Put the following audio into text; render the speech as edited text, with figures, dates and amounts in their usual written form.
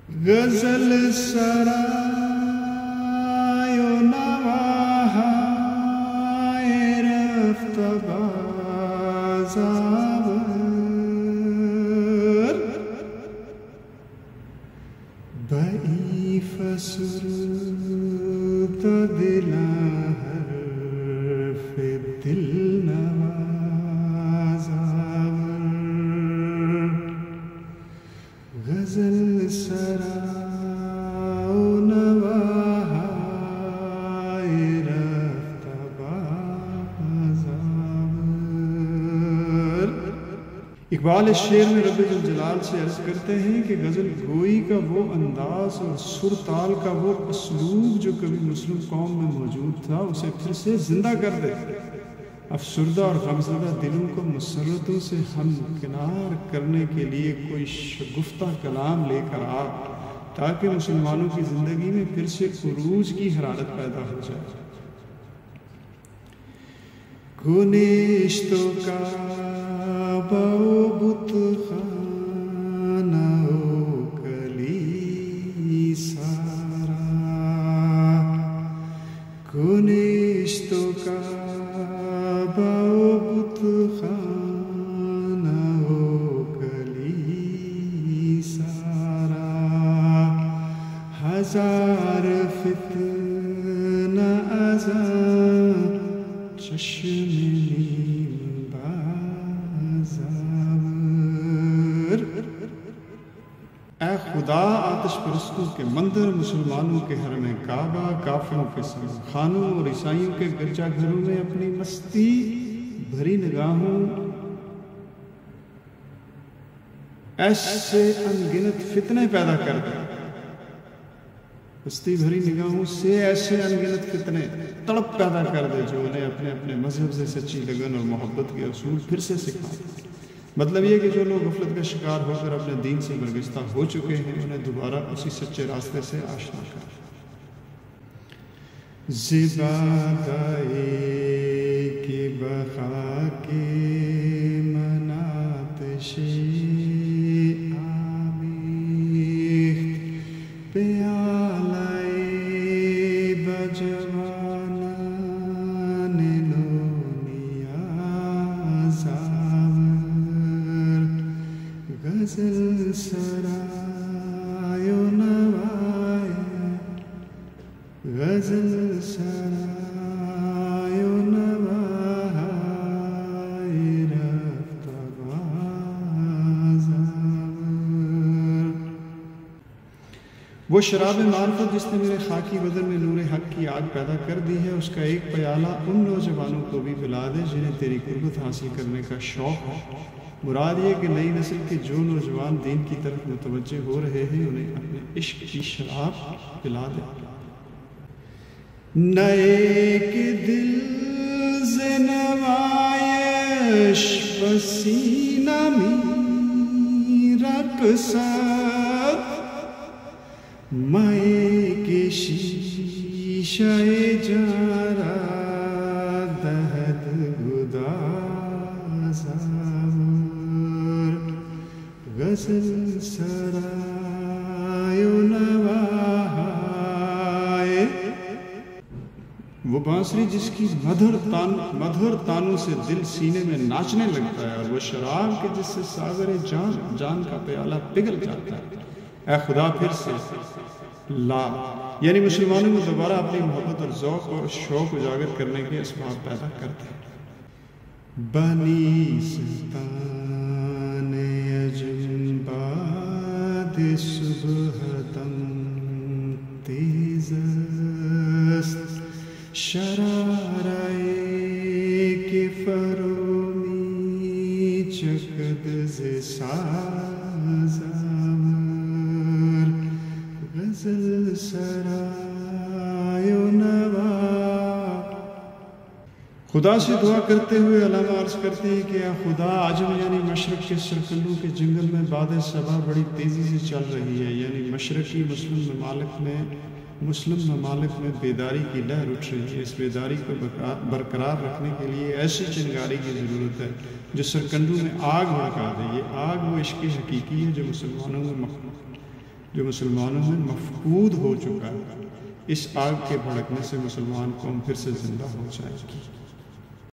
غزل سرای و نواهای رفت بازآور، بئی فسرد دلا حرف دل نوازآور، غزل سرا و نواهای رفت بازآور۔ اقبال اس شعر میں رب جلال سے عرض کرتے ہیں کہ غزل گوئی کا وہ انداز اور سر تال کا وہ اسلوب جو کبھی مسلم قوم میں موجود تھا اسے پھر سے زندہ کر دے، افسردہ اور غمزدہ دلوں کو مسرتوں سے ہمکنار کرنے کے لیے کوئی شگفتہ کلام لے کر آ، تاکہ مسلمانوں کی زندگی میں پھر سے عروج کی حرارت پیدا ہو جائے۔ گنشتوں کا بت خانہ کلیسارا، گنشتوں کا بت خانہ کلیسارا، ہزار فتنہ ازاں چشم اے خدا آتش پرستوں کے مندر، مسلمانوں کے حرم کعبہ، کافروں کے خانوں اور عیسائیوں کے گرجا گھروں میں اپنی مستی بھری نگاہوں ایسے انگنت فتنے پیدا کر دے، مستی بھری نگاہوں سے ایسے انگنت فتنے تڑپ پیدا کر دے جو انہیں اپنے اپنے مذہب سے سچی لگن اور محبت کے اصول پھر سے سکھائے۔ مطلب یہ کہ جو لوگ غفلت کا شکار ہو کر اپنے دین سے برگشتہ ہو چکے ہیں انہیں دوبارہ اسی سچے راستے سے آشنا کریں۔ زبادائے کی بقا کے مناتش آمیخت، پیالائے بجوانان نونیازآور، غزل سرای و نواهای، غزل سرای و نواهای رفت بازآور۔ وہ شراب معرفت جس نے میرے خاکی بدن میں نور حق کی آگ پیدا کر دی ہے، اس کا ایک پیالہ ان نوجوانوں کو بھی پلا دے جنہیں تیری قربت حاصل کرنے کا شوق ہے۔ مراد یہ کہ نئی نسل کے جو نوجوان دین کی طرف متوجہ ہو رہے ہیں انہیں اپنے عشق کی شراب پلا دے۔ نئے کے دل زنوایش پسینہ می رقصد، مائے کے شیشہ جارا دہد گدازآور، غزل سرای و نواهای، وہ بانسری جس کی مدھر تانوں سے دل سینے میں ناچنے لگتا ہے، اور وہ شراب کے جس سے ساغر جان کا پیالہ پگھل جاتا ہے۔ اے خدا پھر سے لا، یعنی مسلمانوں میں دوبارہ اپنی محبت اور ذوق اور شوق اجاگر کرنے کے اسباب پیدا کرتے ہیں۔ بنی سلطان عجم باد صبح دم تیز است، شرارۂ که فرو می چکد ز سازآور، غزل سرای و نوا۔ خدا سے دعا کرتے ہوئے علامہ عرض کرتے ہیں کہ اے خدا، عجم یعنی مشرق کے سرکنڈوں کے جنگل میں باد صبا بڑی تیزی سے چل رہی ہے، یعنی مشرقی مسلم ممالک میں بیداری کی لہر اٹھ رہی ہے۔ اس بیداری کو برقرار رکھنے کے لیے ایسی چنگاری کی ضرورت ہے جو سرکنڈوں میں آگ بھڑکا دے۔ یہ آگ وہ عشق حقیقی ہے جو مسلمانوں میں جو مسلمانوں میں مفقود ہو چکا ہے، اس آگ کے بھڑکنے سے مسلمان قوم پھر سے زندہ ہو جائے گی۔